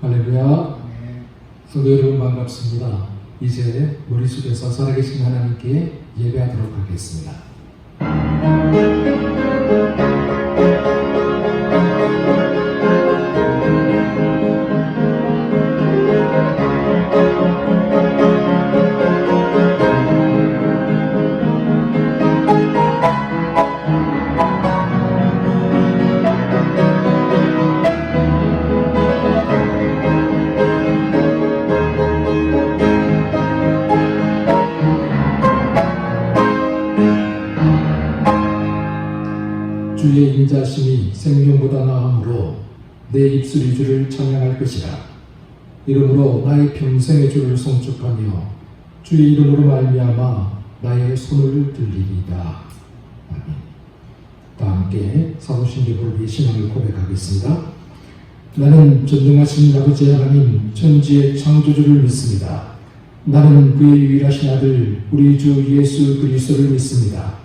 할렐루야. 성도 여러분 반갑습니다. 이제 머릿속에서 살아계신 하나님께 예배하도록 하겠습니다. 주의 인자심이 생명보다 나으므로 내 입술이 주를 찬양할 것이라. 이러므로 나의 평생의 주를 송축하며 주의 이름으로 말미암아 나의 손을 들리리이다. 아멘. 다 함께 사도신경으로 위해 신앙을 고백하겠습니다. 나는 전능하신 아버지 하나님 천지의 창조주를 믿습니다. 나는 그의 유일하신 아들 우리 주 예수 그리스도를 믿습니다.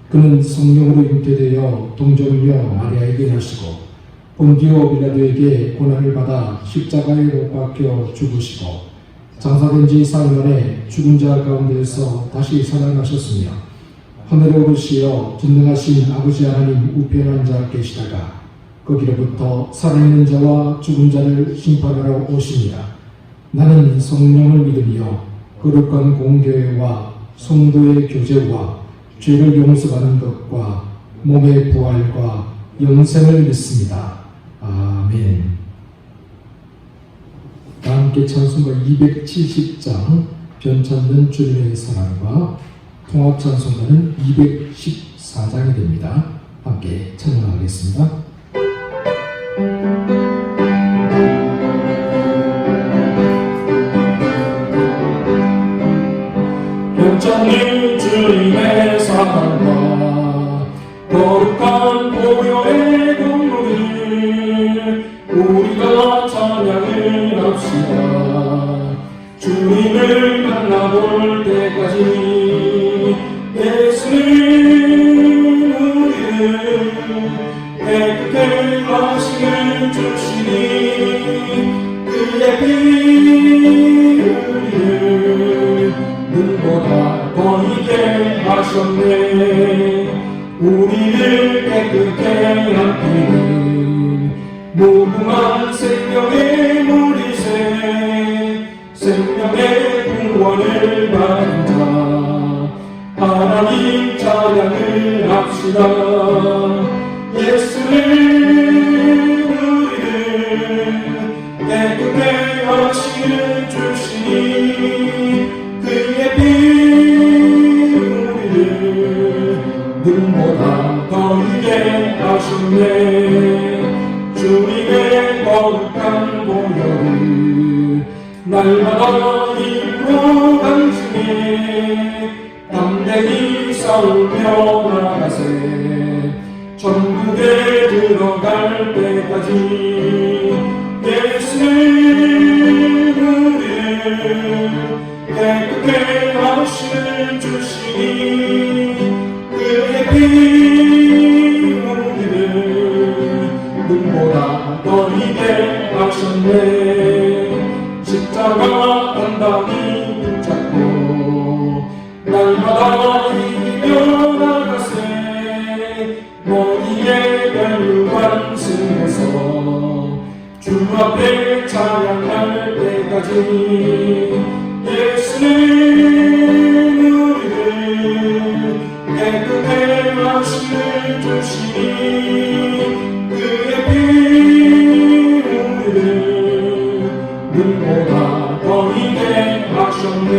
그는 성령으로 잉태되어 동정녀 마리아에게 나시고 본디오 빌라도에게 고난을 받아 십자가에 못 박혀 죽으시고 장사된 지 사흘 만에 죽은 자 가운데에서 다시 살아나셨으며 하늘에 오르시어 전능하신 아버지 하나님 우편에 앉아 계시다가 거기로부터 살아있는 자와 죽은 자를 심판하러 오십니다. 나는 성령을 믿으며 거룩한 공교회와 성도의 교제와 죄를 용서받는 것과 몸의 부활과 영생을 믿습니다. 아멘. 다 함께 찬송가 270장 변찮는 주님의 사랑과 통합 찬송가는 214장이 됩니다. 함께 찬양하겠습니다. 변찮는 주님의 사랑과 거룩한 보혈의 공로를 우리가 찬양을 합시다. 주님을 만나볼 때까지 예수는 우리를 깨끗게 하심을 주시니 그의 피 우리를 눈보다 더 있게 하셨네. 우리를 깨끗게 남기는 무궁한 생명의 물이새 생명의 구원을 받은 자 하나님 찬양을 합시다. 예수는 우리를 깨끗게 하시는 주시니 그의 피 우리를 눈보다 더 이게 하셨네. 주님의 거룩한 보혈을 날마다 입으로 간증해 담대히 싸우며 나가세. 천국에 들어갈 때까지 예수는 우리를 깨끗게 하시는 주시니 그의 피 우리를 눈보다 더 이게 하셨네. 십자가 단단히 붙잡고 날마다 이기며 나가세. 머리에 멸류관 쓰면서 주 앞에 찬양할 때까지 예수는 우리를 깨끗게 하시는 주시니 그의 피 우리를 눈보다 더 이게 하셨네.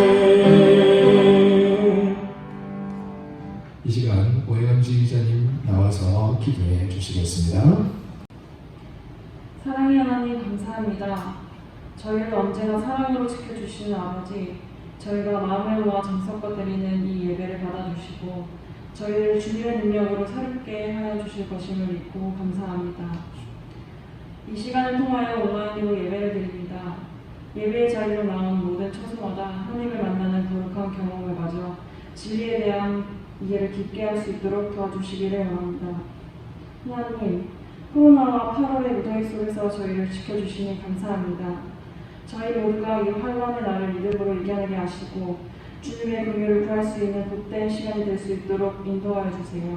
이 시간 오해감지 기자님 나와서 기도해 주시겠습니다. 사랑의 하나님 감사합니다. 저희를 언제나 사랑으로 지켜주시는 아버지, 저희가 마음을 모아 정성껏 드리는 이 예배를 받아주시고 저희를 주님의 능력으로 새롭게 하여 주실 것임을 믿고 감사합니다. 이 시간을 통하여 온라인으로 예배를 드립니다. 예배의 자리로 나온 모든 처소마다 하나님을 만나는 거룩한 경험을 가져 진리에 대한 이해를 깊게 할 수 있도록 도와주시기를 원합니다. 하나님, 코로나와 8월의 무더위 속에서 저희를 지켜주시니 감사합니다. 저희 모두가 이 환란의 날을 이름으로 이겨내게 하시고 주님의 긍휼을 구할 수 있는 복된 시간이 될 수 있도록 인도하여 주세요.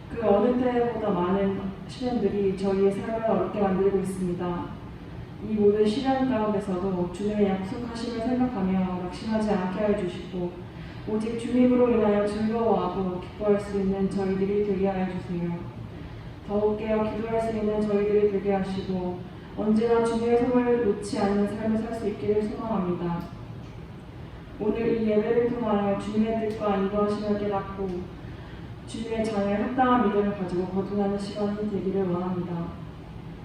그 어느 때보다 많은 시련들이 저희의 삶을 어렵게 만들고 있습니다. 이 모든 시련 가운데서도 주님의 약속하심을 생각하며 낙심하지 않게 하여 주시고 오직 주님으로 인하여 즐거워하고 기뻐할 수 있는 저희들이 되게 하여 주세요. 더욱 깨어 기도할 수 있는 저희들이 되게 하시고 언제나 주님의 손을 놓지 않는 삶을 살 수 있기를 소망합니다. 오늘 이 예배를 통하여 주님의 뜻과 인도하심을 깨닫고 주님의 장에 합당한 믿음을 가지고 거듭나는 시간이 되기를 원합니다.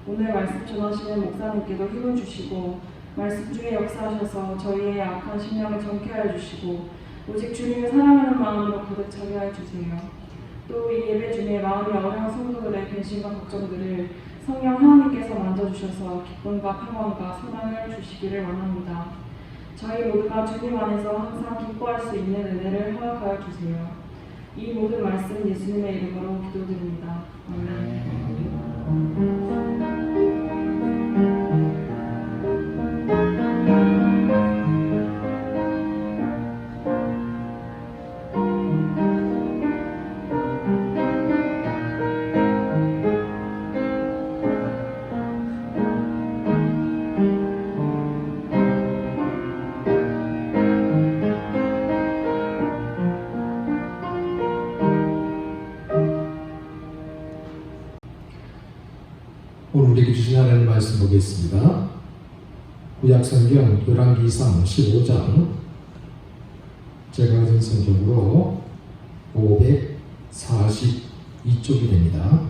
오늘 말씀 전하시는 목사님께도 힘을 주시고 말씀 중에 역사하셔서 저희의 약한 심령을 정케 하여 주시고 오직 주님을 사랑하는 마음으로 가득 차게 하여 주세요. 또 이 예배 중에 마음이 어려운 성도들의 근심과 걱정들을 성령 하나님께서 만져주셔서 기쁨과 평안과 소망을 주시기를 원합니다. 저희 모두가 주님 안에서 항상 기뻐할 수 있는 은혜를 허락하여 주세요. 이 모든 말씀 예수님의 이름으로 기도드립니다. 아멘. 오늘 우리에게 주신 하나님 말씀 보겠습니다. 구약성경 열왕기상 15장 제가 가진 성경으로 542쪽이 됩니다.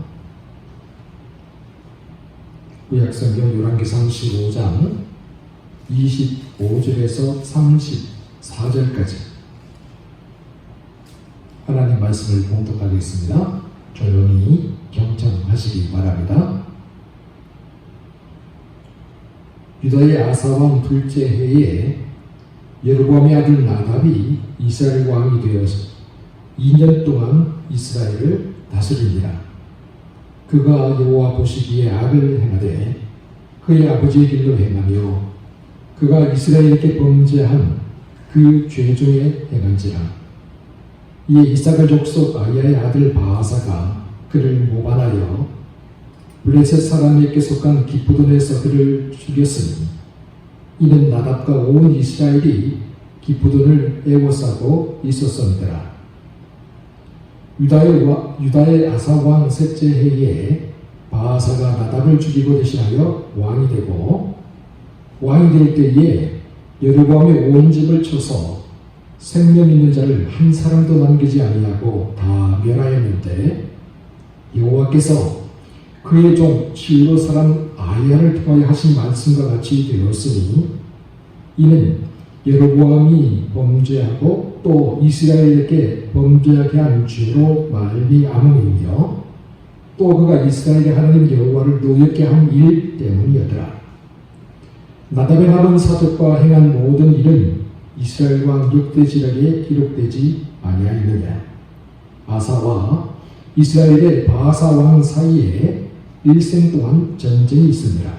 구약성경 열왕기상 15장 25절에서 34절까지 하나님 말씀을 봉독하겠습니다. 조용히 경청하시기 바랍니다. 유다의 아사왕 둘째 해에 여로보암의 아들 나답이 이스라엘 왕이 되어서 2년 동안 이스라엘을 다스리니라. 그가 여호와 보시기에 악을 행하되 그의 아버지의 길로 행하며 그가 이스라엘에게 범죄한 그 죄 중에 행한지라. 이에 이사갈 족속 아야의 아들 바아사가 그를 모반하여 블레셋 사람에게 속한 기프돈에서 그를 죽였으니 이는 나답과 온 이스라엘이 기프돈을 애워싸고 있었음이더라. 유다의 아사왕 셋째 해에 바아사가 나답을 죽이고 대신하여 왕이 되고 왕이 될 때에 여로보암의 온 집을 쳐서 생명 있는 자를 한 사람도 남기지 아니하고 다 멸하였는데 여호와께서 그의 종 실로 사람 아야를 통하여 하신 말씀과 같이 되었으니 이는 여로보암이 범죄하고 또 이스라엘에게 범죄하게 한 죄로 말미암음이며 또 그가 이스라엘의 하나님 여호와를 노엽게 한 일 때문이었더라. 나답의 남은 사적과 행한 모든 일은 이스라엘 왕 6대 지략에 기록되지 아니하였느냐. 아사와 이스라엘의 바아사 왕 사이에 일생 동안 전쟁이 있습니다.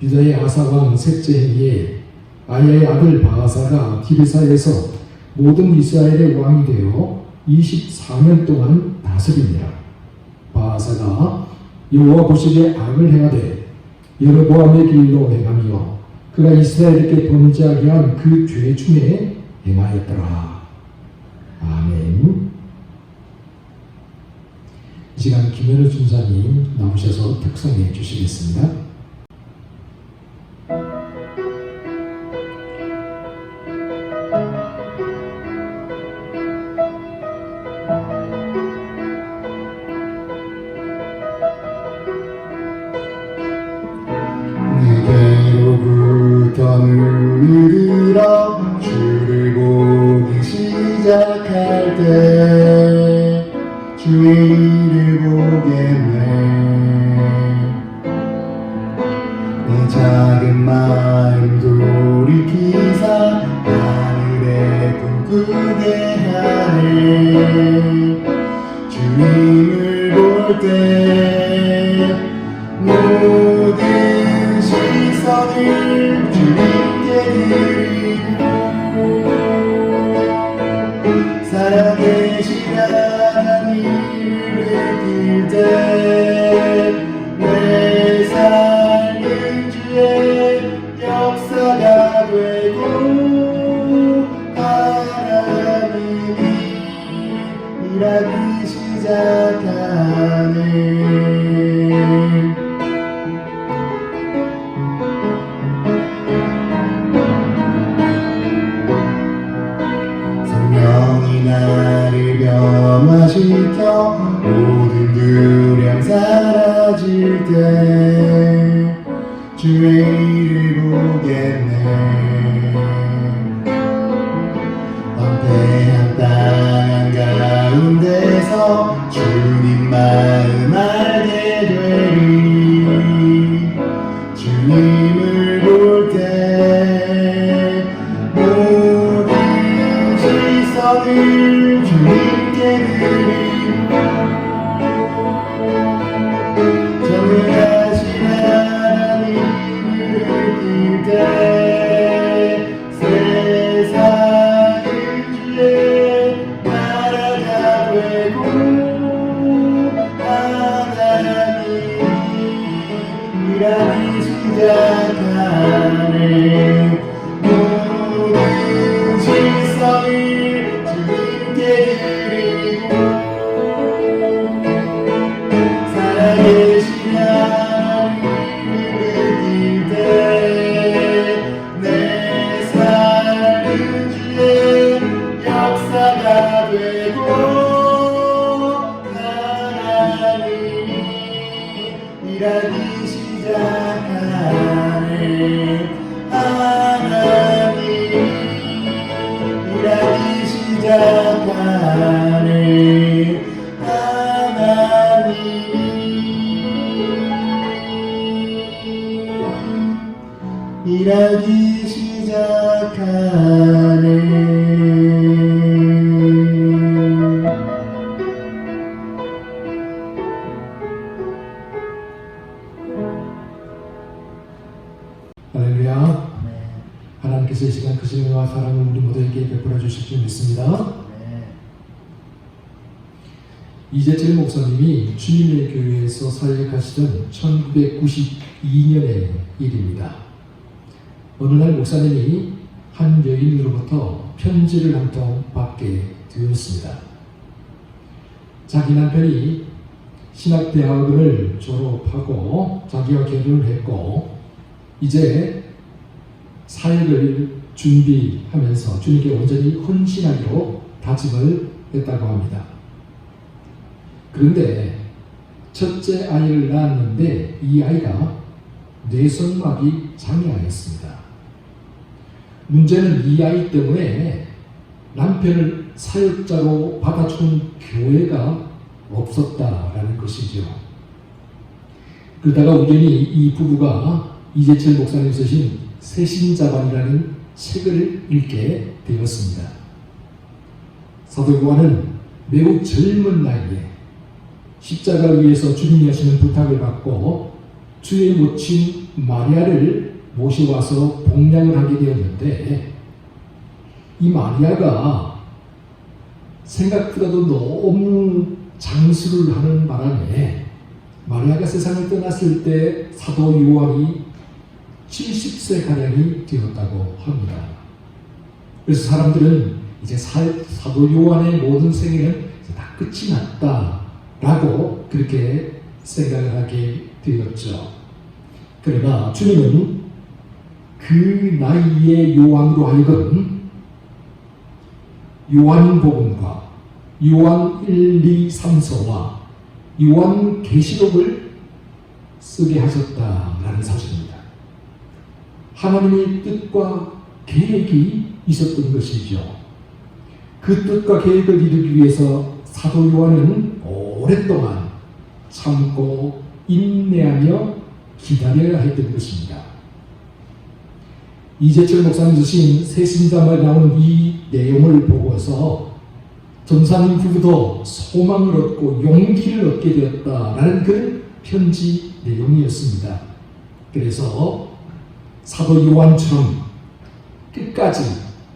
유다의 아사 왕 셋째 해에 아야의 아들 바아사가 기르사에서 모든 이스라엘의 왕이 되어 24년 동안 다스립니다. 바아사가 여호와 보시기에 악을 행하되 여로보암의 길로 행하며 그가 이스라엘에게 범죄하게 한 그 죄 중에 행하였더라. 아멘. 이 시간 김현우 중사님 나오셔서 특성해 주시겠습니다. 내게로부터 누리리라. 주를 보기 시작할 때 주를 보겠네. 내 작은 마음 돌이키사 하늘에 꿈꾸게 하네. 주님을 볼 때 모든 시선을 주님께 드리고 살아계신 하나님을 느낄 때 내 삶은 주의 역사가 되고 하나님이 일하기 시작하네. 성령이 나를 변화시켜 모든 두려움 사라질 때 주의 일을 보겠네. 황폐한 땅 한가운데서 주님 마음 알게 되리. 주님을 볼 때 모든 시선을 주님께 드리고 전능하신 하나님을 느낄 때 세상은 주의 나라가 되고 하나님이 일하기 시작하네. 모든 시선을 주님께 드리고 살아계신 하나님을 느낄 때 내 삶은 주의 역사가 되고 하나님이 일하기 시작하네. 하나님이 일하기 시작하네. 하나님이 일하기 시작하네. 할렐루야. 하나님께서 이 시간 그 은혜와 사랑을 우리 모두에게 베풀어 주실 줄 믿습니다. 이재철 목사님이 주님의 교회에서 사역하시던 1992년의 일입니다. 어느 날 목사님이 한 여인으로부터 편지를 한 통 받게 되었습니다. 자기 남편이 신학대학을 졸업하고 자기와 결혼을 했고 이제 사역을 준비하면서 주님께 온전히 헌신하기로 다짐을 했다고 합니다. 그런데 첫째 아이를 낳았는데 이 아이가 뇌성마비 장애아였습니다. 문제는 이 아이 때문에 남편을 사역자로 받아주는 교회가 없었다라는 것이죠. 그러다가 우연히 이 부부가 이재철 목사님 쓰신 새신자반이라는 책을 읽게 되었습니다. 사도 요한은 매우 젊은 나이에 십자가 위에서 주님이 하시는 부탁을 받고 주의 모친 마리아를 모셔와서 복양을 하게 되었는데 이 마리아가 생각보다도 너무 장수를 하는 바람에 마리아가 세상을 떠났을 때 사도 요한이 70세가량이 되었다고 합니다. 그래서 사람들은 이제 사도 요한의 모든 생애는 이제 다 끝이 났다라고 그렇게 생각을 하게 되었죠. 그러나 주님은 그 나이의 요한으로 하여금 요한복음과 요한 1, 2, 3서와 요한 계시록을 쓰게 하셨다라는 사실입니다. 하나님의 뜻과 계획이 있었던 것이죠. 그 뜻과 계획을 이루기 위해서 사도 요한은 오랫동안 참고 인내하며 기다려야 했던 것입니다. 이재철 목사님 주신 새신자말 나오는 이 내용을 보고서 전사님 부부도 소망을 얻고 용기를 얻게 되었다라는 그런 편지 내용이었습니다. 그래서 사도 요한처럼 끝까지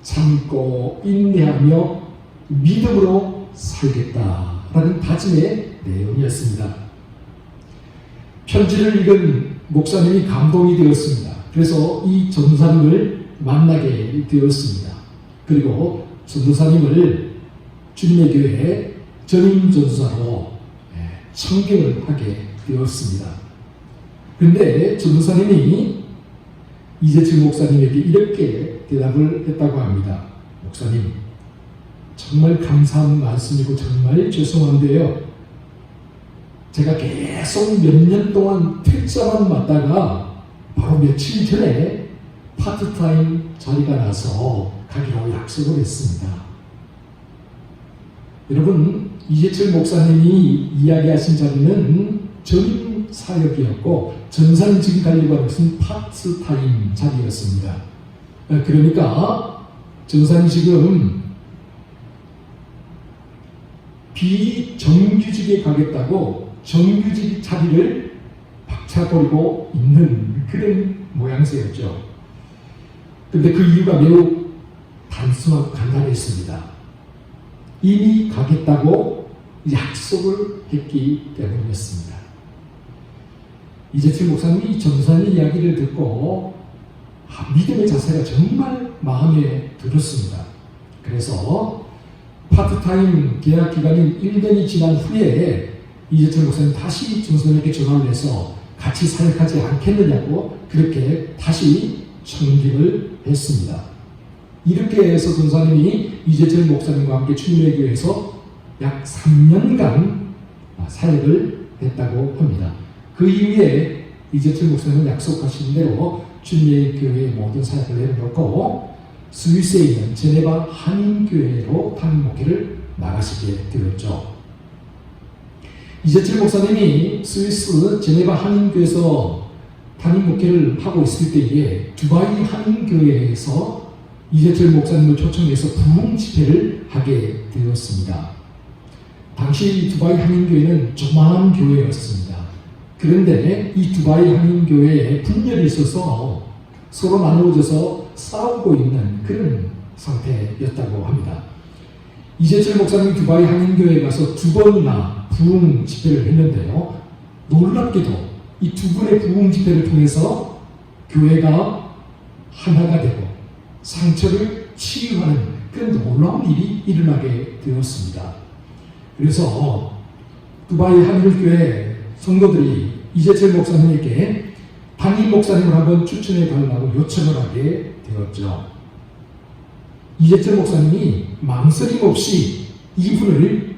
참고 인내하며 믿음으로 살겠다라는 다짐의 내용이었습니다. 편지를 읽은 목사님이 감동이 되었습니다. 그래서 이 전도사님을 만나게 되었습니다. 그리고 전도사님을 주님의 교회에 전임 전도사로 청빙을 하게 되었습니다. 그런데 전도사님이 이재철 목사님에게 이렇게 대답을 했다고 합니다. 목사님, 정말 감사한 말씀이고 정말 죄송한데요. 제가 계속 몇 년 동안 퇴짜만 맞다가 바로 며칠 전에 파트타임 자리가 나서 가기로 약속을 했습니다. 여러분, 이재철 목사님이 이야기하신 자리는 전임 사역이었고 전사님 지금 가려고 하는 것은 파트타임 자리였습니다. 그러니까 전사님 지금 비정규직에 가겠다고 정규직 자리를 박차버리고 있는 그런 모양새였죠. 그런데 그 이유가 매우 단순하고 간단했습니다. 이미 가겠다고 약속을 했기 때문이었습니다. 이재철 목사님이 전사님 이야기를 듣고 믿음의 자세가 정말 마음에 들었습니다. 그래서 파트타임 계약 기간인 1년이 지난 후에 이재철 목사님 다시 전사님에게 전화를 해서 같이 사역하지 않겠느냐고 그렇게 다시 청빙을 했습니다. 이렇게 해서 전사님이 이재철 목사님과 함께 주님의 교회에서 약 3년간 사역을 했다고 합니다. 그 이후에 이재철 목사님은 약속하신 대로 주님의 교회의 모든 사역을 내려놓고 스위스에 있는 제네바 한인교회로 담임 목회를 나가시게 되었죠. 이재철 목사님이 스위스 제네바 한인교회에서 담임 목회를 하고 있을 때에 두바이 한인교회에서 이재철 목사님을 초청해서 부흥 집회를 하게 되었습니다. 당시 두바이 한인교회는 조그마한 교회였습니다. 그런데 이 두바이 한인교회에 분열이 있어서 서로 나누어져서 싸우고 있는 그런 상태였다고 합니다. 이재철 목사님이 두바이 한인교회에 가서 2번이나 부흥 집회를 했는데요. 놀랍게도 이 2번의 부흥 집회를 통해서 교회가 하나가 되고 상처를 치유하는 그런 놀라운 일이 일어나게 되었습니다. 그래서 두바이 한인교회 성도들이 이재철 목사님에게 담임 목사님을 한번 추천해 달라고 요청을 하게 되었죠. 이재철 목사님이 망설임 없이 이분을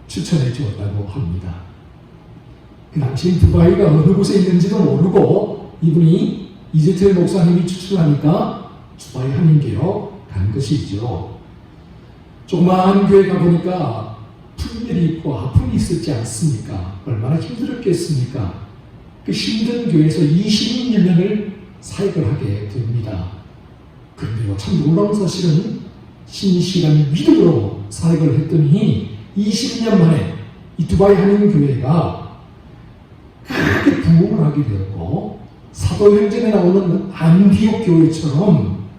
추천해 주었다고 합니다. 그 당시 두바이가 어느 곳에 있는지도 모르고 이분이 이재철 목사님이 추천하니까 두바이 한인교회로 간 것이죠. 조그마한 교회 가보니까 분열이 있고 아픔이 있었지 않습니까? 얼마나 힘들었겠습니까? 그 힘든 교회에서 26년을 사역을 하게 됩니다. 그런데요, 참 놀라운 사실은 신실한 믿음으로 사역을 했더니 20년 만에 이 두바이 한인교회가 크게 부흥을 하게 되었고 사도행전에 나오는 안디옥 교회처럼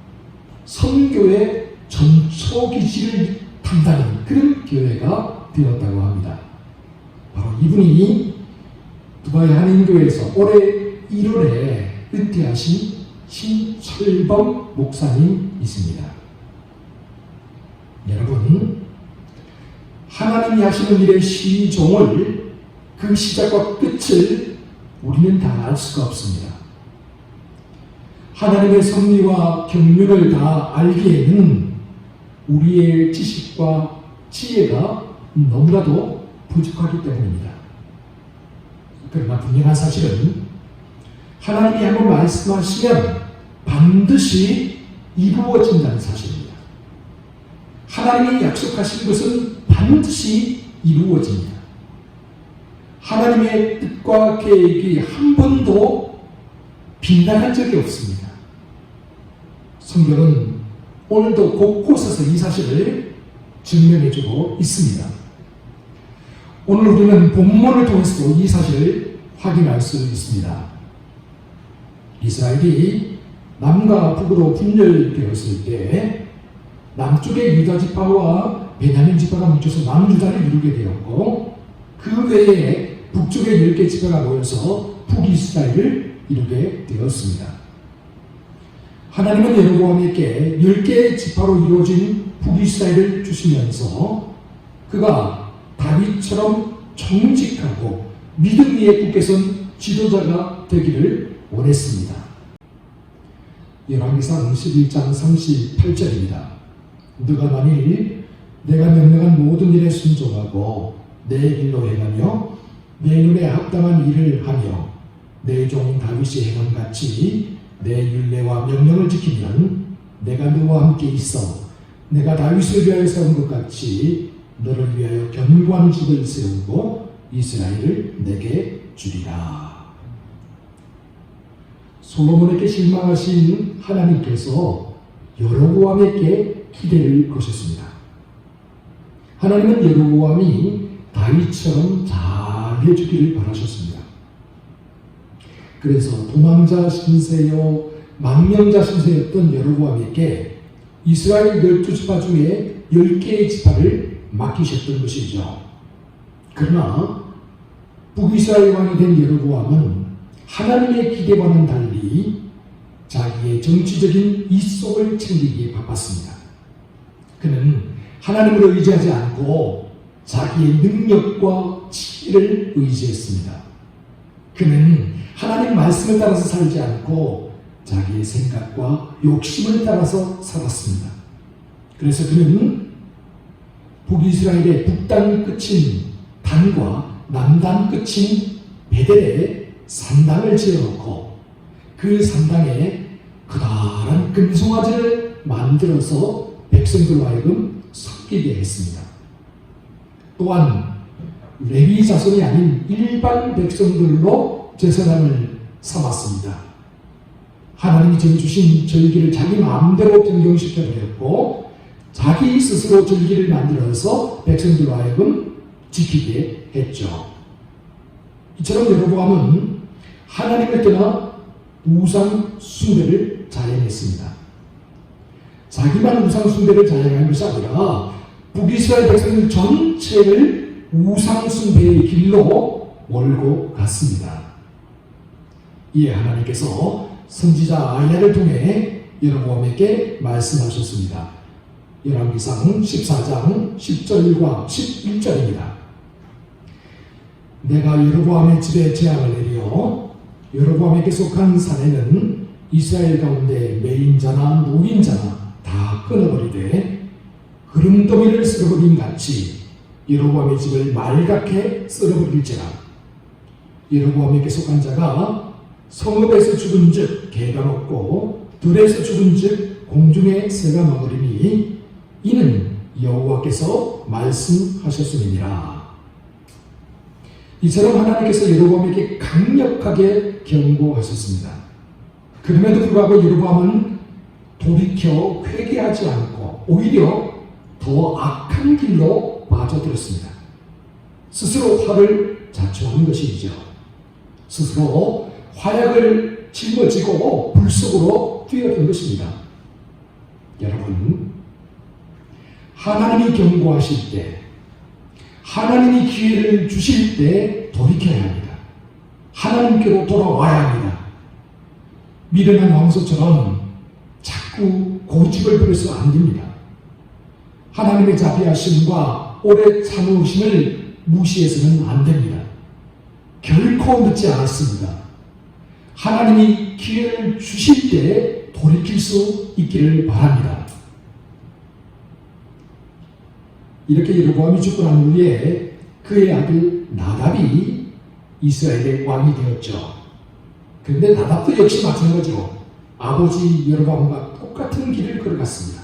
선교의 전초기지를 담당하는 그런 교회가 되었다고 합니다. 바로 이분이 두바이 한인교회에서 올해 1월에 은퇴하신 신철범 목사님이십니다. 여러분, 하나님이 하시는 일의 시종을 그 시작과 끝을 우리는 다 알 수가 없습니다. 하나님의 섭리와 경륜을 다 알기에는 우리의 지식과 지혜가 너무나도 부족하기 때문입니다. 그러나 분명한 사실은 하나님이 한번 말씀하시면 반드시 이루어진다는 사실입니다. 하나님이 약속하신 것은 반드시 이루어집니다. 하나님의 뜻과 계획이 한 번도 빗나간 적이 없습니다. 성경은 오늘도 곳곳에서 이 사실을 증명해주고 있습니다. 오늘 우리는 본문을 통해서도 이 사실을 확인할 수 있습니다. 이스라엘이 남과 북으로 분열되었을 때 남쪽의 유다 지파와 베냐민 지파가 뭉쳐서 남유다를 이루게 되었고, 그 외에 북쪽의 10개 지파가 모여서 북이스라엘을 이루게 되었습니다. 하나님은 여로보암에게 10개의 지파로 이루어진 북이스라엘을 주시면서 그가 다윗처럼 정직하고 믿음 위에 굳게 선 지도자가 되기를 원했습니다. 열왕기상 11장 38절입니다. 너가 만일 내가 명령한 모든 일에 순종하고 내 길로 행하며 내 눈에 합당한 일을 하며 내 종 다윗이 행한 같이 내 율례와 명령을 지키면 내가 너와 함께 있어 내가 다윗을 위하여 세운 것 같이 너를 위하여 견고한 집을 세우고 이스라엘을 내게 주리라. 솔로몬에게 실망하신 하나님께서 여로보암에게 기대를 거셨습니다. 하나님은 여로보암이 다윗처럼 잘 해주기를 바라셨습니다. 그래서 도망자 신세요 망명자 신세였던 여로보암에게 이스라엘 12지파 중에 10개의 지파를 맡기셨던 것이죠. 그러나 북이스라엘 왕이 된 여로보암은 하나님의 기대와는 달리 자기의 정치적인 이속을 챙기기에 바빴습니다. 그는 하나님을 의지하지 않고 자기의 능력과 지혜를 의지했습니다. 그는 하나님 말씀을 따라서 살지 않고 자기의 생각과 욕심을 따라서 살았습니다. 그래서 그는 북이스라엘의 북단 끝인 단과 남단 끝인 베델에 산당을 지어놓고 그 산당에 커다란 금송아지를 만들어서 백성들로 하여금 섬기게 했습니다. 또한 레위 자손이 아닌 일반 백성들로 제사장을 삼았습니다. 하나님이 정해주신 절기를 자기 마음대로 변경시켜 버렸고 자기 스스로 절기를 만들어서 백성들로 하여금 지키게 했죠. 이처럼 여로보암은 하나님을 떠나 우상 숭배를 자행했습니다. 자기만 우상 숭배를 자행한 것이 아니라 북이스라엘 백성들 전체를 우상 숭배의 길로 몰고 갔습니다. 이에 하나님께서 선지자 아이야를 통해 여로보암에게 말씀하셨습니다. 열왕기상 14장 10절과 11절입니다. 내가 여로보암의 집에 재앙을 내려 여로보암에게 속한 산에는 이스라엘 가운데 매인자나 노인자나 다 끊어버리되 그름더미를 쓸어버린 같이 여로보암의 집을 말갛게 쓸어버릴지라. 여로보암에게 속한 자가 성읍에서 죽은 즉 개가 먹고 들에서 죽은 즉 공중에 새가 먹으리니 이는 여호와께서 말씀하셨음이니라. 이처럼 하나님께서 여로보암에게 강력하게 경고하셨습니다. 그럼에도 불구하고 여로보암은 돌이켜 회개하지 않고 오히려 더 악한 길로 빠져들었습니다. 스스로 화를 자초하는 것이죠. 스스로 화약을 짊어지고 불 속으로 뛰어든 것입니다. 여러분, 하나님이 경고하실 때, 하나님이 기회를 주실 때 돌이켜야 합니다. 하나님께로 돌아와야 합니다. 미련한 황소처럼 자꾸 고집을 부려서 안 됩니다. 하나님의 자비하심과 오래 참으심을 무시해서는 안 됩니다. 결코 늦지 않았습니다. 하나님이 기회를 주실 때 돌이킬 수 있기를 바랍니다. 이렇게 여로보암이 죽고 난 후에 그의 아들 나답이 이스라엘의 왕이 되었죠. 그런데 나답도 역시 마찬가지로 아버지 여로보암과 똑같은 길을 걸어갔습니다.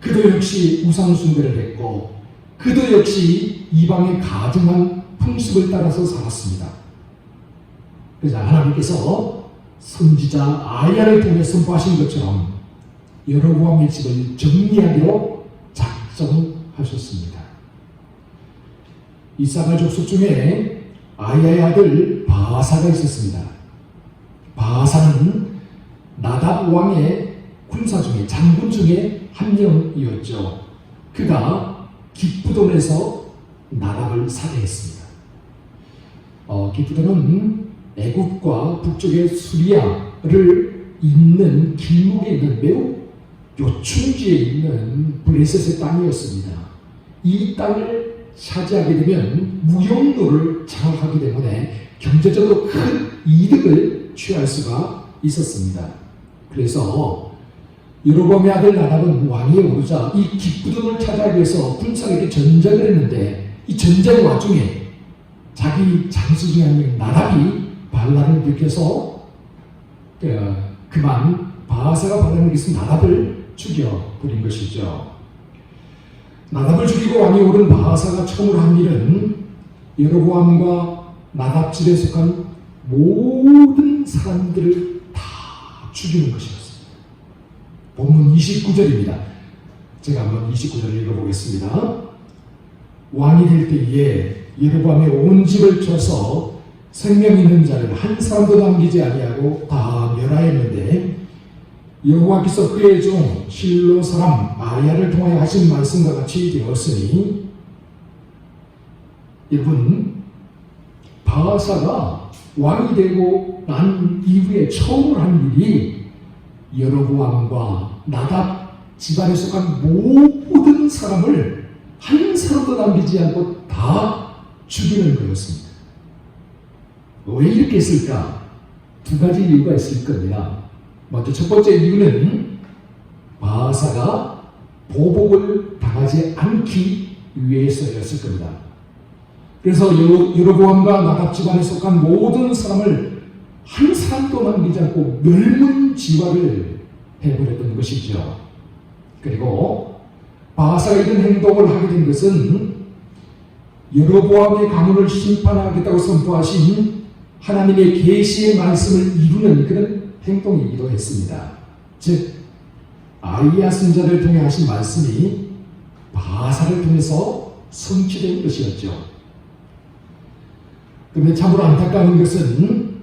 그도 역시 우상 숭배를 했고 그도 역시 이방의 가증한 풍습을 따라서 살았습니다. 그래서 하나님께서 선지자 아이야를 통해 선포하신 것처럼 여로보암의 집을 정리하기로 작정하셨습니다. 이삭의 족속 중에 아이야의 아들 바사가 있었습니다. 바사는 나답 왕의 군사 중에 장군 중에 한 명이었죠. 그가 기쁘돈에서 나답을 살해했습니다. 기쁘돈은 애굽과 북쪽의 수리아를 잇는 길목에 있는 매우 요충지에 있는 블레셋의 땅이었습니다. 이 땅을 차지하게 되면 무역로를 장악하기 때문에 경제적으로 큰 이득을 취할 수가 있었습니다. 그래서 여로보암의 아들 나답은 왕위에 오르자 이 기쁘돈을 차지하기 위해서 군사에게 전쟁을 했는데, 이 전쟁 와중에 자기 장수 중에 한 명인 나답이 반란을 일으켜서 그만 바사가 반란을 일으켜서 나답을 죽여버린 것이죠. 나답을 죽이고 왕이 오른 바사가 처음으로 한 일은 여로보암과 나답 집에 속한 모든 사람들을 다 죽이는 것이었습니다. 본문 29절입니다. 제가 한번 29절을 읽어보겠습니다. 왕이 될 때에 여로보암의 온 집을 쳐서 생명 있는 자를 한 사람도 남기지 아니하고 다 멸하였는데, 여호와께서 그의 종 실로 사람 아야를 통하여 하신 말씀과 같이 되었으니, 여러분, 바사가 왕이 되고 난 이후에 처음으로 한 일이 여로보암과 나답 집안에 속한 모든 사람을 한 사람도 남기지 않고 다 죽이는 거였습니다. 왜 이렇게 했을까? 두 가지 이유가 있을 겁니다. 먼저 첫 번째 이유는 바사가 보복을 당하지 않기 위해서였을 겁니다. 그래서 여로보암과 나답 집안에 속한 모든 사람을 한 사람도 남기지 않고 멸문지화를 해버렸던 것이죠. 그리고 바사가 이런 행동을 하게 된 것은 여로보암의 가문을 심판하겠다고 선포하신 하나님의 계시의 말씀을 이루는 그런 행동이기도 했습니다. 즉 아이야 선지자를 통해 하신 말씀이 바사를 통해서 성취된 것이었죠. 그런데 참으로 안타까운 것은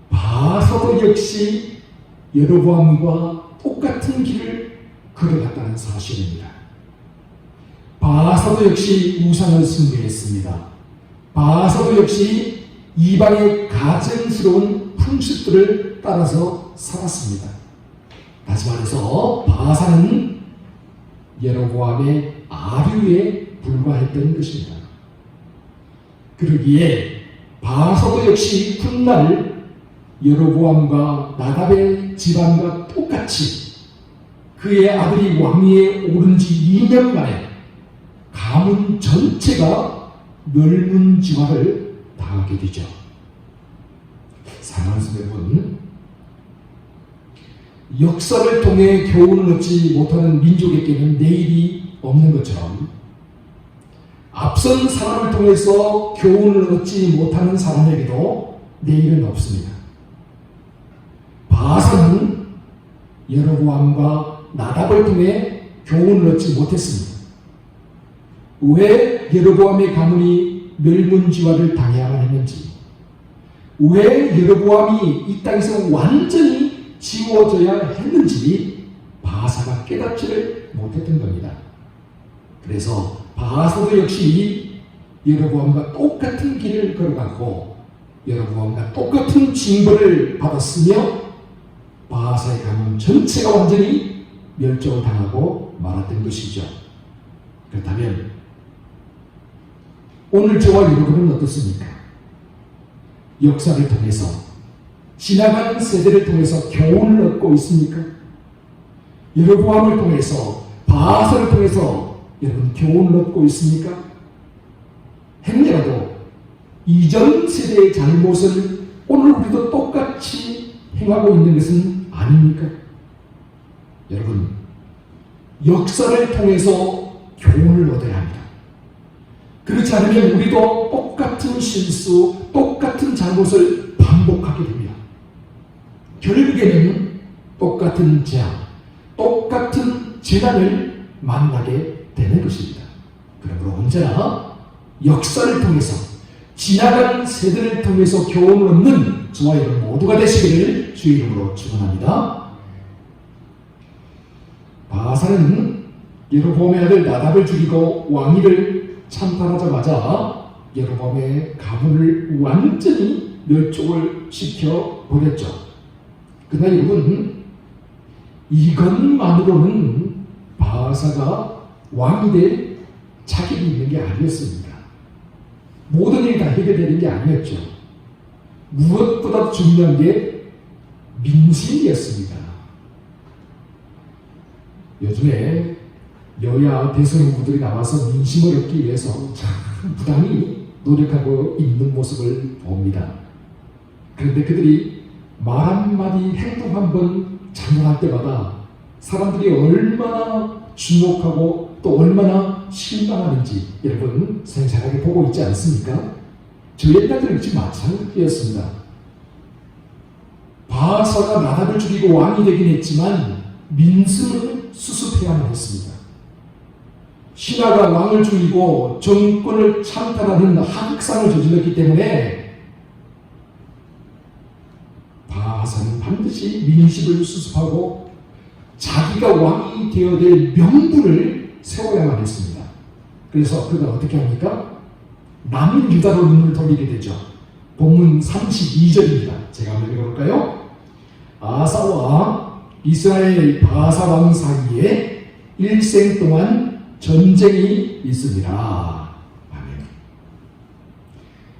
바사도 역시 여로보암과 똑같은 길을 걸어갔다는 사실입니다. 바사도 역시 우상을 숭배했습니다. 바사도 역시 이방의 가증스러운 풍습들을 따라서 살았습니다. 다시 말해서 바사는 여로보암의 아류에 불과했던 것입니다. 그러기에 바사도 역시 훗날 여로보암과 나답의 집안과 똑같이 그의 아들이 왕위에 오른 지 2년 만에 가문 전체가 멸문지화를 당하게 되죠. 사랑하는 여러분, 역사를 통해 교훈을 얻지 못하는 민족에게는 내일이 없는 것처럼 앞선 사람을 통해서 교훈을 얻지 못하는 사람에게도 내일은 없습니다. 바사는 여로보암과 나답을 통해 교훈을 얻지 못했습니다. 왜 여로보암의 가문이 멸문지화를 당해야만 했는지, 왜 여로보암이 이 땅에서 완전히 지워져야 했는지 바사가 깨닫지를 못했던 겁니다. 그래서 바사도 역시 여로보암과 똑같은 길을 걸어가고 여로보암과 똑같은 징벌을 받았으며 바사의 가문 전체가 완전히 멸종을 당하고 말았던 것이죠. 그렇다면 오늘 저와 여러분은 어떻습니까? 역사를 통해서, 지나간 세대를 통해서 교훈을 얻고 있습니까? 여로보암을 통해서, 바사를 통해서 여러분 교훈을 얻고 있습니까? 행여라도 이전 세대의 잘못을 오늘 우리도 똑같이 행하고 있는 것은 아닙니까? 여러분, 역사를 통해서 교훈을 얻어야 합니다. 그렇지 않으면 우리도 똑같은 실수, 똑같은 잘못을 반복하게 됩니다. 결국에는 똑같은 재앙, 똑같은 재난을 만나게 되는 것입니다. 그러므로 언제나 역사를 통해서, 지나간 세대를 통해서 교훈을 얻는 저와 여러분 모두가 되시기를 주의 이름으로 축원합니다. 바사는 여로보암의 아들 나답을 죽이고 왕위를 찬탈하자마자 여로보암의 가문을 완전히 멸종을 시켜버렸죠. 그러나 여러분, 이것만으로는 바사가 왕이 될 자격이 있는 게 아니었습니다. 모든 일이 다 해결되는 게 아니었죠. 무엇보다 중요한 게 민심이었습니다. 요즘에 여야 대선 후보들이 나와서 민심을 얻기 위해서 참 부단히 노력하고 있는 모습을 봅니다. 그런데 그들이 말 한마디 행동 한번 잘못할 때마다 사람들이 얼마나 주목하고 또 얼마나 실망하는지 여러분 생생하게 보고 있지 않습니까? 저희 옛날도 역시 마찬가지였습니다. 바사가 나답을 죽이고 왕이 되긴 했지만 민심을 수습해야만 했습니다. 신하가 왕을 죽이고 정권을 찬탈하는 하극상을 저질렀기 때문에 바사는 반드시 민심을 수습하고 자기가 왕이 되어야 될 명분을 세워야만 했습니다. 그래서 그가 어떻게 합니까? 남은 유다로 눈을 돌리게 되죠. 본문 32절입니다. 제가 한번 읽어볼까요? 아사와 이스라엘 바사 왕 사이에 일생 동안 전쟁이 있으니라. 아멘.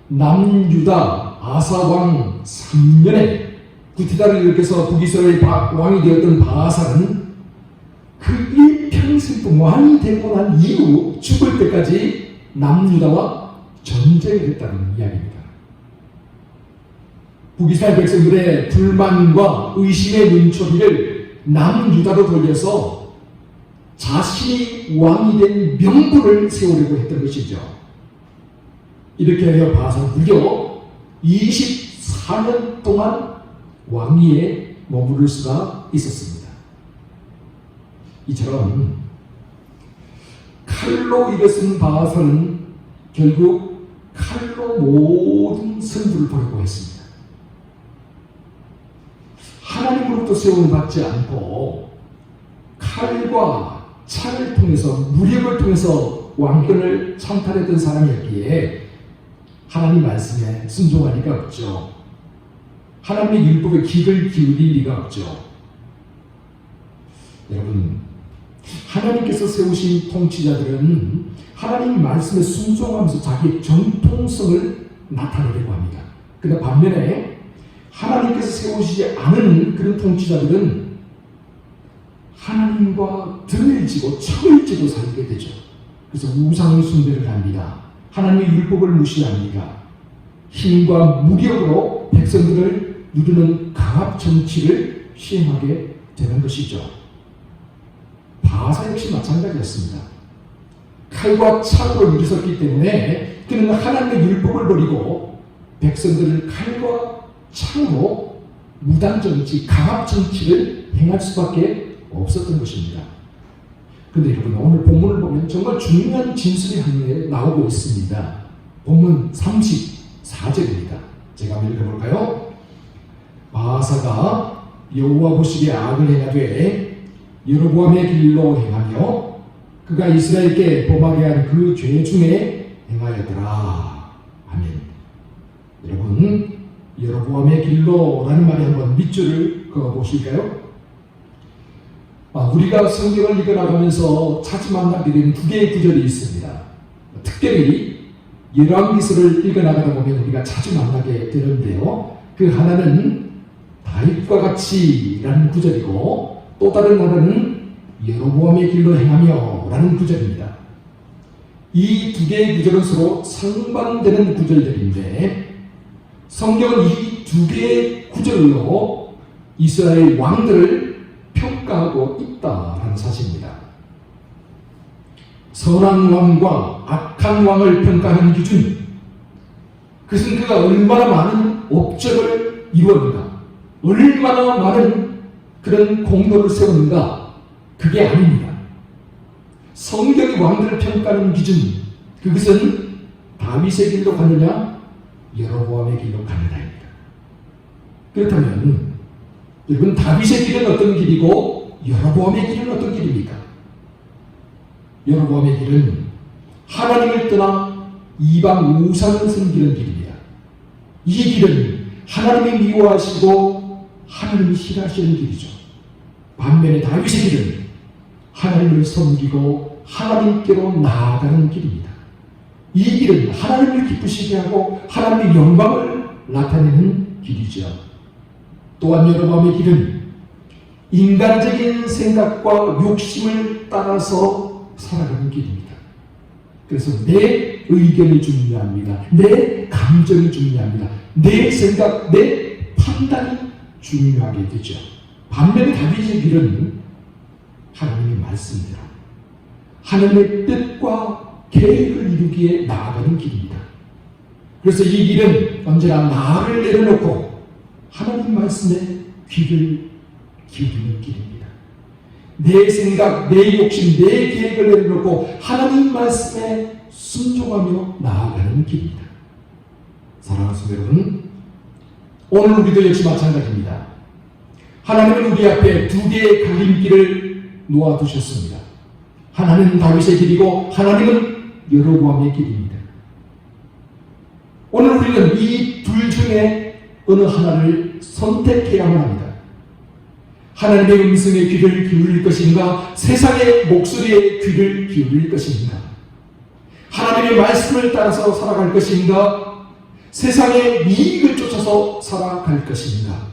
남유다 아사 왕 3년에 구티다를 일으켜서 북이스라엘 왕이 되었던 바사는 그 일평생 동안 왕이 되고 난 이후 죽을 때까지 남유다와 전쟁을 했다는 이야기입니다. 북이스라엘 백성들의 불만과 의심의 눈초리를 남유다로 돌려서 자신이 왕이 된 명분을 세우려고 했던 것이죠. 이렇게 하여 바사는 무려 24년 동안 왕위에 머무를 수가 있었습니다. 이처럼 칼로 일어선 바사는 결국 칼로 모든 승부를 보려고 했습니다. 하나님으로부터 세움을 받지 않고 칼과 창을 통해서 무력을 통해서 왕권을 찬탈했던 사람이었기에 하나님 말씀에 순종할 리가 없죠. 하나님의 율법에 귀를 기울일 리가 없죠. 여러분, 하나님께서 세우신 통치자들은 하나님 말씀에 순종하면서 자기의 정통성을 나타내려고 합니다. 그런데 반면에 하나님께서 세우시지 않은 그런 통치자들은 하나님과 등을 지고 척을 지고 살게 되죠. 그래서 우상 숭배를 합니다. 하나님의 율법을 무시합니다. 힘과 무력으로 백성들을 누르는 강압 정치를 시행하게 되는 것이죠. 바사 역시 마찬가지였습니다. 칼과 창으로 일어섰기 때문에 그는 하나님의 율법을 버리고 백성들을 칼과 창으로 무당 정치, 강압 정치를 행할 수밖에 없었던 것입니다. 그런데 여러분, 오늘 본문을 보면 정말 중요한 진술이 한 개 나오고 있습니다. 본문 34절입니다. 제가 한번 읽어볼까요? 바사가 여호와 보시기에 악을 행하되 여로보암의 길로 행하며 그가 이스라엘께 범하게 한 그 죄 중에 행하였더라. 아멘. 여러분, 여로보암의 길로라는 말에 한번 밑줄을 그어보실까요? 우리가 성경을 읽어나가면서 자주 만나게 되는 두 개의 구절이 있습니다. 특별히 열왕기서를 읽어나가다 보면 우리가 자주 만나게 되는데요. 그 하나는 다윗과 같이라는 구절이고 또 다른 하나는 여로보암의 길로 행하며 라는 구절입니다. 이 두 개의 구절은 서로 상반되는 구절들인데 성경은 이 두 개의 구절로 이스라엘 왕들을 평가하고 있다라는 사실입니다. 선한 왕과 악한 왕을 평가하는 기준, 그것은 그가 얼마나 많은 업적을 이루었는가, 얼마나 많은 그런 공로를 세웠는가, 그게 아닙니다. 성경이 왕들을 평가하는 기준, 그것은 다윗의 길로 가느냐 여로보암의 길로 가느다입니다. 그렇다면 여러분, 다윗의 길은 어떤 길이고 여로보암의 길은 어떤 길입니까? 여로보암의 길은 하나님을 떠나 이방 우상을 섬기는 길입니다. 이 길은 하나님이 미워하시고 하나님이 싫어하시는 길이죠. 반면에 다윗의 길은 하나님을 섬기고 하나님께로 나아가는 길입니다. 이 길은 하나님을 기쁘시게 하고 하나님의 영광을 나타내는 길이죠. 또한 여로보암의 길은 인간적인 생각과 욕심을 따라서 살아가는 길입니다. 그래서 내 의견이 중요합니다. 내 감정이 중요합니다. 내 생각, 내 판단이 중요하게 되죠. 반면에 다윗의 길은 하나님의 말씀대로 하나님의 뜻과 계획을 이루기에 나아가는 길입니다. 그래서 이 길은 언제나 나를 내려놓고 하나님 말씀에 귀를 기울이는 길입니다. 내 생각, 내 욕심, 내 계획을 내려놓고 하나님 말씀에 순종하며 나아가는 길입니다. 사랑하는 성도 여러분, 오늘 우리도 역시 마찬가지입니다. 하나님은 우리 앞에 두 개의 갈림길을 놓아두셨습니다. 하나님은 다윗의 길이고 하나님은 여로보암의 길입니다. 오늘 우리는 이 둘 중에 어느 하나를 선택해야만 합니다. 하나님의 음성에 귀를 기울일 것인가, 세상의 목소리에 귀를 기울일 것인가, 하나님의 말씀을 따라서 살아갈 것인가, 세상의 이익을 쫓아서 살아갈 것인가.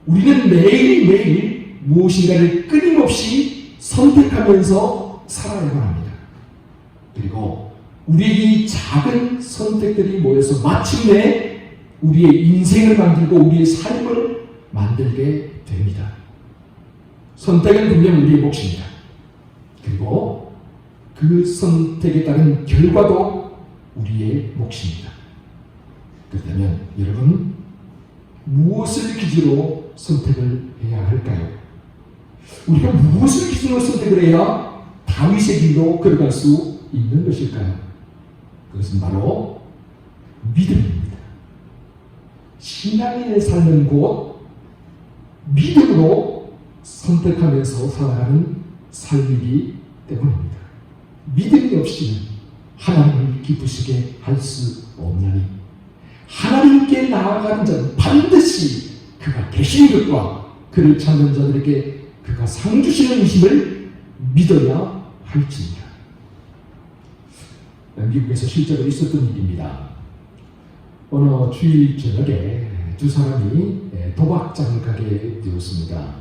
우리는 매일매일 무엇인가를 끊임없이 선택하면서 살아야만 합니다. 그리고 우리의 이 작은 선택들이 모여서 마침내 우리의 인생을 만들고 우리의 삶을 만들게 됩니다. 선택은 분명 우리의 몫입니다. 그리고 그 선택에 따른 결과도 우리의 몫입니다. 그렇다면 여러분, 무엇을 기준으로 선택을 해야 할까요? 우리가 무엇을 기준으로 선택을 해야 다윗의 길로 걸어갈 수 있는 것일까요? 그것은 바로 믿음입니다. 신앙인의 삶은 곧 믿음으로 선택하면서 살아가는 삶이기 때문입니다. 믿음이 없이는 하나님을 기쁘시게 할 수 없나니 하나님께 나아가는 자는 반드시 그가 계신 것과 그를 찾는 자들에게 그가 상 주시는 이심을 믿어야 할지니라. 미국에서 실제로 있었던 일입니다. 어느 주일 저녁에 두 사람이 도박장을 가게 되었습니다.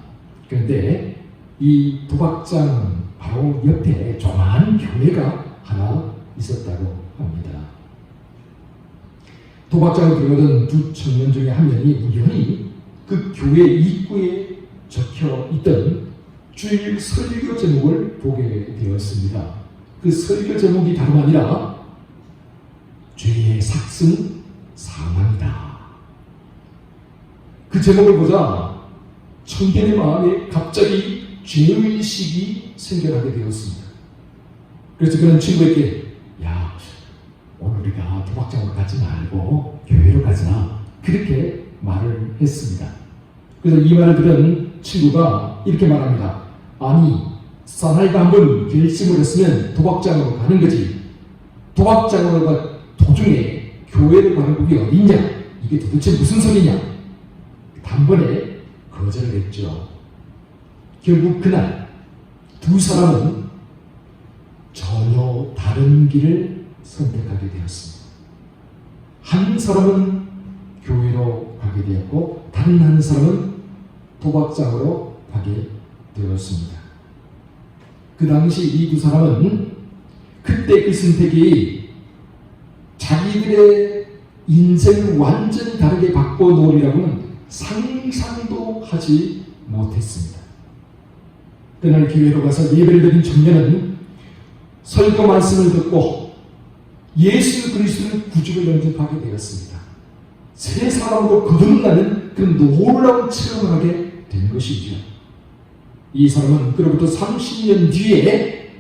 그런데 이 도박장 바로 옆에 조그마한 교회가 하나 있었다고 합니다. 도박장에 들어가던 두 청년 중에 한 명이 우연히 그 교회 입구에 적혀 있던 주일 설교 제목을 보게 되었습니다. 그 설교 제목이 다름 아니라 죄의 삭슨 사망이다. 그 제목을 보자 청년의 마음에 갑자기 죄의식이 생겨나게 되었습니다. 그래서 그는 친구에게, 야, 오늘 우리가 도박장으로 가지 말고 교회로 가자, 그렇게 말을 했습니다. 그래서 이 말을 들은 친구가 이렇게 말합니다. 아니, 사나이가 한번 결심을 했으면 도박장으로 가는 거지, 도박장으로 가 도중에 교회로 가는 법이 어디 있냐, 이게 도대체 무슨 소리냐. 단번에 거절을 했죠. 결국 그날 두 사람은 전혀 다른 길을 선택하게 되었습니다. 한 사람은 교회로 가게 되었고 다른 한 사람은 도박장으로 가게 되었습니다. 그 당시 이 두 사람은 그때 그 선택이 자기들의 인생을 완전히 다르게 바꿔놓으리라고는 상상도 하지 못했습니다. 그날 교회로 가서 예배를 드린 청년은 설교 말씀을 듣고 예수 그리스도를 구주로 영접하게 되었습니다. 새 사람으로 거듭나는 그 놀라운 체험을 하게 된 것이죠. 이 사람은 그로부터 30년 뒤에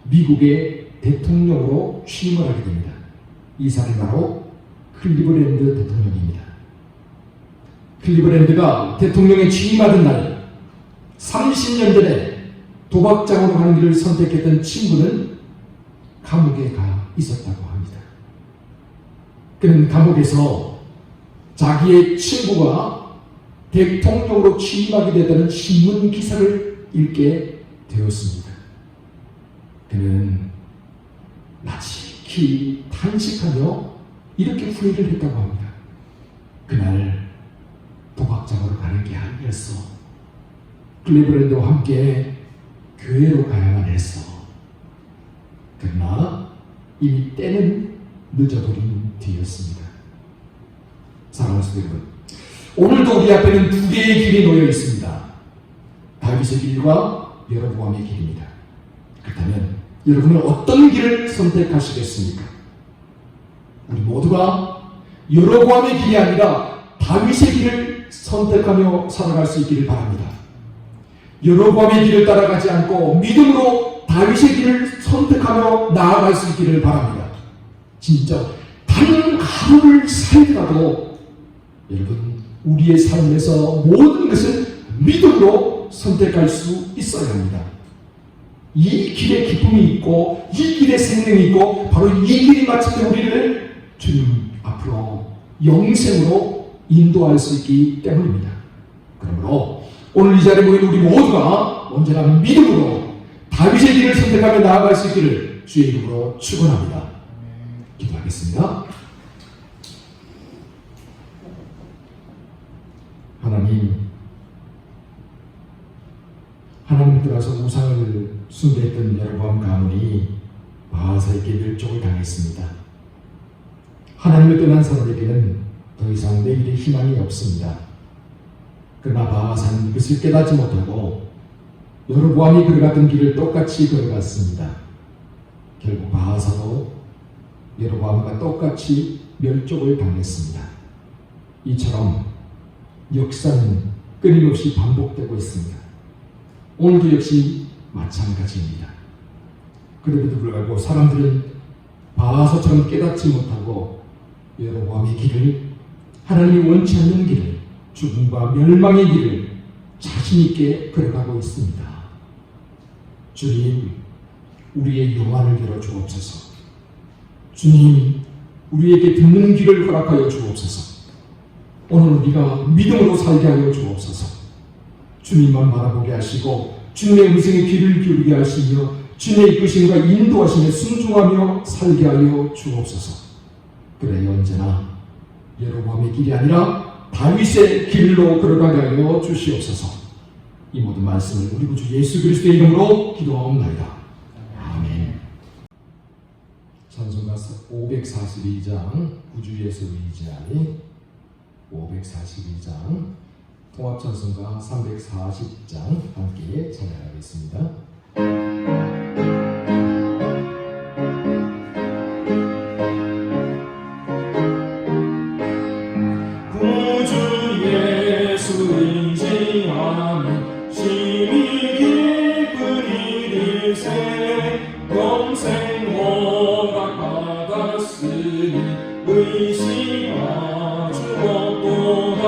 미국의 대통령으로 취임을 하게 됩니다. 이 사람이 바로 클리브랜드 대통령입니다. 클리브랜드가 대통령에 취임하던 날 30년 전에 도박장으로 가는 길을 선택했던 친구는 감옥에 가 있었다고 합니다. 그는 감옥에서 자기의 친구가 대통령으로 취임하게 됐다는 신문 기사를 읽게 되었습니다. 그는 나직히 탄식하며 이렇게 후회를 했다고 합니다. 그날 도박장으로 가는 게 아니었어. 클리브랜드와 함께 교회로 가야만 했어. 그러나 이미 때는 늦어버린 뒤였습니다. 사랑하는 성도 여러분, 오늘도 우리 앞에는 두 개의 길이 놓여 있습니다. 다윗의 길과 여로보암의 길입니다. 그렇다면 여러분은 어떤 길을 선택하시겠습니까? 우리 모두가 여로보암의 길이 아니라 다윗의 길을 선택하며 살아갈 수 있기를 바랍니다. 여로보암의 길을 따라가지 않고 믿음으로 다윗의 길을 선택하며 나아갈 수 있기를 바랍니다. 진짜 단 하루를 살더라도 여러분 우리의 삶에서 모든 것을 믿음으로 선택할 수 있어야 합니다. 이 길에 기쁨이 있고 이 길에 생명이 있고 바로 이 길이 마침내 우리를 주님 앞으로 영생으로 인도할 수 있기 때문입니다. 그러므로 오늘 이 자리에 모인 우리 모두가 언제나 믿음으로 다윗의 길을 선택하며 나아갈 수 있기를 주의 이름으로 축원합니다. 기도하겠습니다. 하나님 들어서 우상을 숭배했던 여로보암 가문이 바하사에게 멸종을 당했습니다. 하나님을 떠난 사람에게는 더 이상 내일의 희망이 없습니다. 그러나 바하사는 그것을 깨닫지 못하고 여로보암이 걸어갔던 길을 똑같이 걸어갔습니다. 결국 바하사도 여로보암과 똑같이 멸종을 당했습니다. 이처럼 역사는 끊임없이 반복되고 있습니다. 오늘도 역시 마찬가지입니다. 그럼에도 불구하고 사람들은 바하사처럼 깨닫지 못하고 여로보암의 길을, 하나님이 원치 않는 길을, 죽음과 멸망의 길을 자신 있게 걸어가고 있습니다. 주님, 우리의 영안을 열어 주옵소서. 주님, 우리에게 듣는 길을 허락하여 주옵소서. 오늘 우리가 믿음으로 살게 하여 주옵소서. 주님만 바라보게 하시고 주님의 음성에 귀를 기울이게 하시며 주님의 이끄심과 인도하심에 순종하며 살게 하여 주옵소서. 그래 언제나 여로보암의 길이 아니라 다윗의 길로 걸어가게 하여 주시옵소서. 이 모든 말씀을 우리 구주 예수 그리스도의 이름으로 기도하옵나이다. 아멘. 찬송가 542장 구주 예수 의지하니, 542장 통합찬송가 340장 함께 찬양하겠습니다. 구주 예수 의지하며 심히 기쁜 일일세 영생 허락 받았으니 의심하 주옵도다.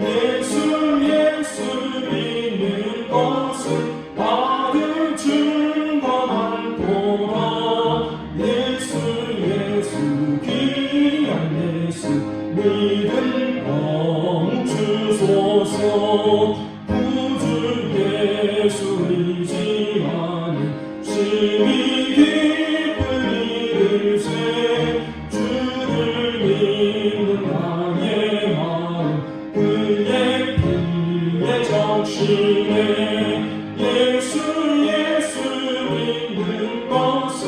예수 믿는 것은 받을 증거 많도다. 예수 귀한 예수 믿음 멈추소서. 구주 예수 의지하니 심히 기쁜 일일세 주를 믿는 나의 마음 그의 피에 적시네. 예수 믿는 것은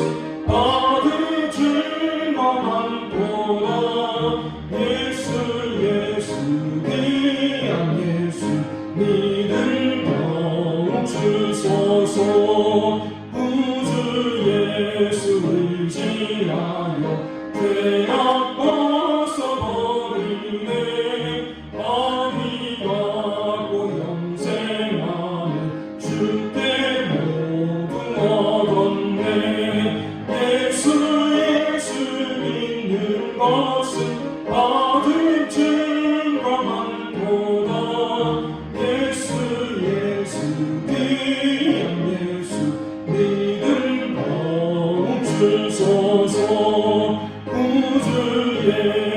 받을 증거 많도다. 예수 귀한 예수 믿음 멈추소서. 구주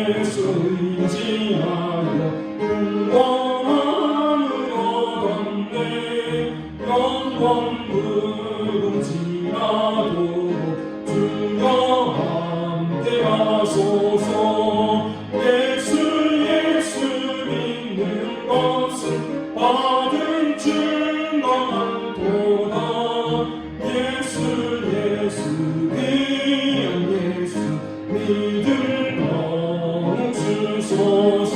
예수 의지하여 영원함을 얻었네. 영원 부르지라도 주여 함께 하소서. 예수 믿는 것은 받은 증거만도다. 예수 귀한 예수 믿음 너무 주소서.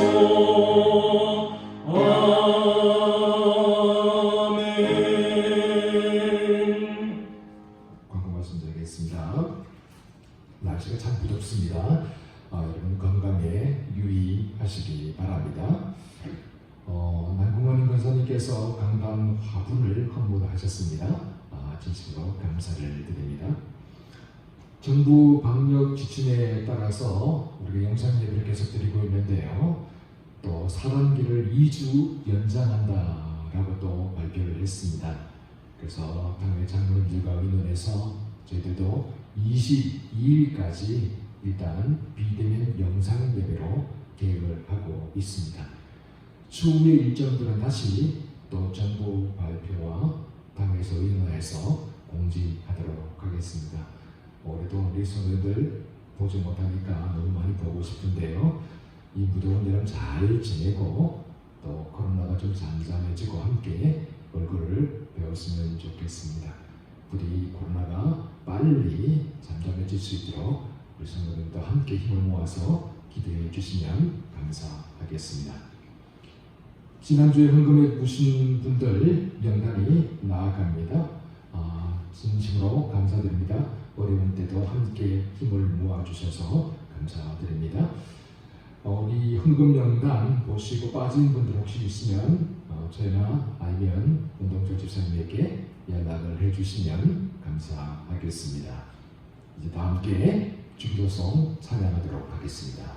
아멘. 광고 말씀드리겠습니다. 날씨가 참 무덥습니다. 여러분 건강에 유의하시기 바랍니다. 남궁원 권사님께서 강단 화분을 헌물하셨습니다. 진심으로 감사를 드립니다. 정부 방역 지침에 따라서 우리가 영상 예배를 계속 드리고 있는데요. 또 사단기를 2주 연장한다라고 또 발표를 했습니다. 그래서 당회 장로님들과 의논해서 저희들도 22일까지 일단 비대면 영상 예배로 계획을 하고 있습니다. 추후의 일정들은 다시 또 정부 발표와 당에서 의논해서 공지하도록 하겠습니다. 올해도 우리 성도들 보지 못하니까 너무 많이 보고 싶은데요. 이 무더운 여름 잘 지내고 또 코로나가 좀 잠잠해지고 함께 얼굴을 배웠으면 좋겠습니다. 부디 코로나가 빨리 잠잠해질 수 있도록 우리 성도들도 함께 힘을 모아서 기도해 주시면 감사하겠습니다. 지난주에 헌금해 주신 분들 명단이 나아갑니다. 진심으로 감사드립니다. 어려운 때도 함께 힘을 모아주셔서 감사드립니다. 우리 헌금 명단 보시고 빠진 분들 혹시 있으면 저희나 아니면 운동조 집사님에게 연락을 해주시면 감사하겠습니다. 이제 다 함께 주기도송 찬양하도록 하겠습니다.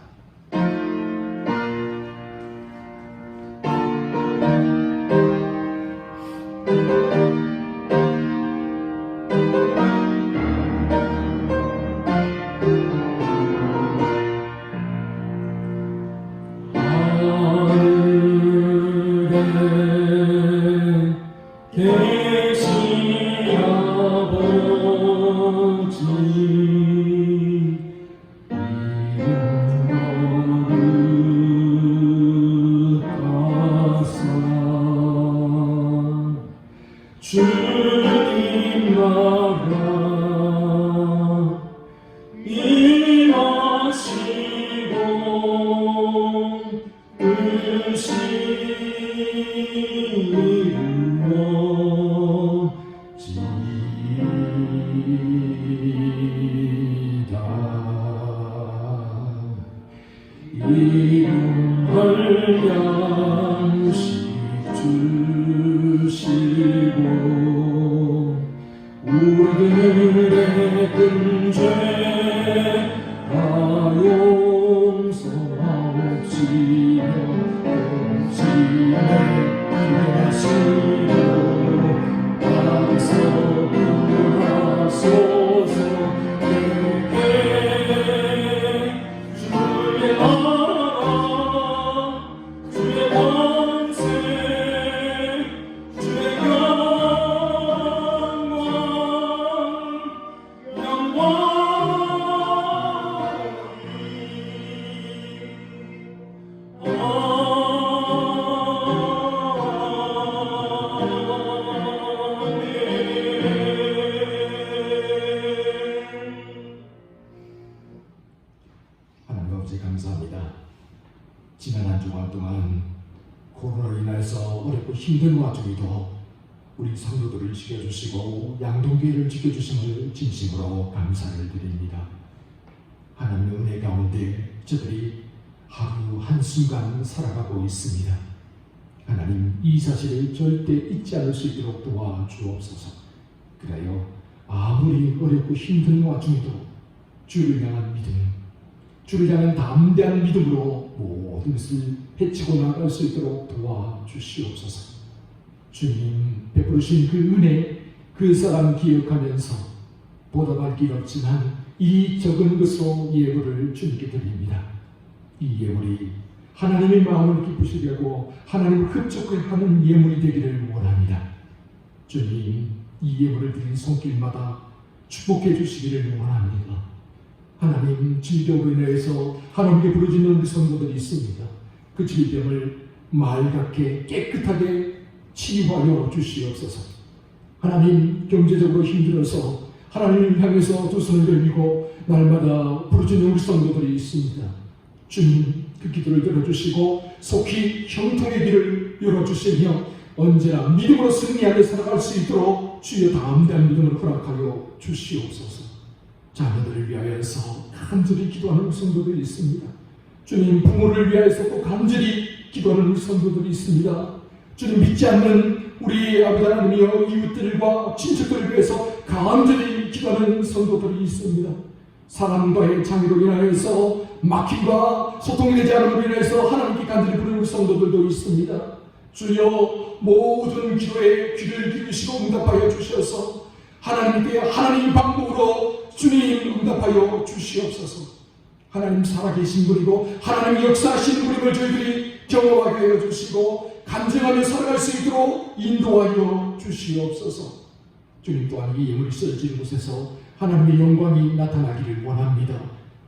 계신 아버지 주님 나라 임하시고 뜻이 이름을 양식 주시고 우리들의 근죄 다 용서하옵시며 동심에 피하시고 땅에서 구하소서. 감사합니다. 지난 한 주간 동안 코로나로 인해서 어렵고 힘든 와중에도 우리 성도들을 지켜주시고 양동교회를 지켜주심을 진심으로 감사를 드립니다. 하나님의 은혜 가운데 저들이 하루 한순간 살아가고 있습니다. 하나님, 이 사실을 절대 잊지 않을 수 있도록 도와주옵소서. 그래요, 아무리 어렵고 힘든 와중에도 주를 향한 믿음, 주를 향한 담대한 믿음으로 모든 것을 헤치고 나갈 수 있도록 도와주시옵소서. 주님 베푸르신 그 은혜, 그 사랑 기억하면서 보답할 길 없지만 이 적은 것으로 예물을 주님께 드립니다. 이 예물이 하나님의 마음을 기쁘시게 하고 하나님을 흡족해 하는 예물이 되기를 원합니다. 주님, 이 예물을 드린 손길마다 축복해 주시기를 원합니다. 하나님, 질병으로 인해서 하나님께 부르짖는 우리 성도들이 있습니다. 그 질병을 맑게 깨끗하게 치유하여 주시옵소서. 하나님, 경제적으로 힘들어서 하나님을 향해서 두 손을 들고 날마다 부르짖는 우리 성도들이 있습니다. 주님, 그 기도를 들어주시고 속히 형통의 길을 열어주시며 언제나 믿음으로 승리하게 살아갈 수 있도록 주의 담대한 믿음을 허락하여 주시옵소서. 자녀들을 위하여서 간절히 기도하는 성도들이 있습니다. 주님, 부모를 위하여서도 간절히 기도하는 성도들이 있습니다. 주님, 믿지 않는 우리 아버지 하나님이여 이웃들과 친척들을 위해서 간절히 기도하는 성도들이 있습니다. 사람과의 장애로 인하여서 막힘과 소통이 되지 않음으로 인해서 하나님께 간절히 부르는 성도들도 있습니다. 주여, 모든 기도에 귀를 기울이시고 응답하여 주셔서 하나님께 하나님의 방법으로 주님 응답하여 주시옵소서. 하나님 살아계신 분이고 하나님 역사하시는 분임을 저희들이 경험하게 하여 주시고 간증하며 살아갈 수 있도록 인도하여 주시옵소서. 주님 또한 이 예물이 쓰여진 곳에서 하나님의 영광이 나타나기를 원합니다.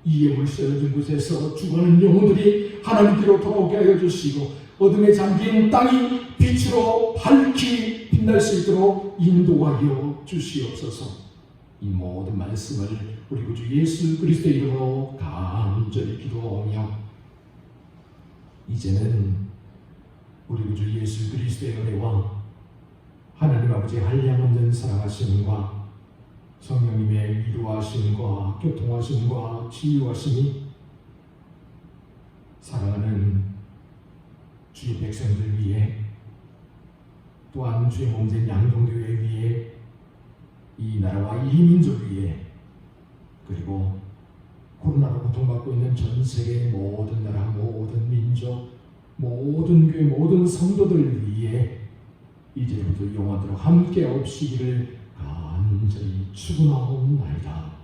이 예물이 쓰여진 곳에서 죽어가는 영혼들이 하나님께로 돌아오게 하여 주시고 어둠에 잠긴 땅이 빛으로 밝히 빛날 수 있도록 인도하여 주시옵소서. 이 모든 말씀을 우리 구주 예수 그리스도의 이름으로 간절히 기도하며 이제는 우리 구주 예수 그리스도의 은혜와 하나님 아버지의 한량없는 사랑하심과 성령님의 위로하심과 교통하심과 치유하심이 사랑하는 주의 백성들 위해 또한 주의 몸된 양동교회 위에 이 나라와 이 민족 위에 그리고 코로나로 고통받고 있는 전 세계의 모든 나라, 모든 민족, 모든 교회, 모든 성도들 위해 이제부터 영원토록 함께 없이기를 간절히 축원하옵나이다.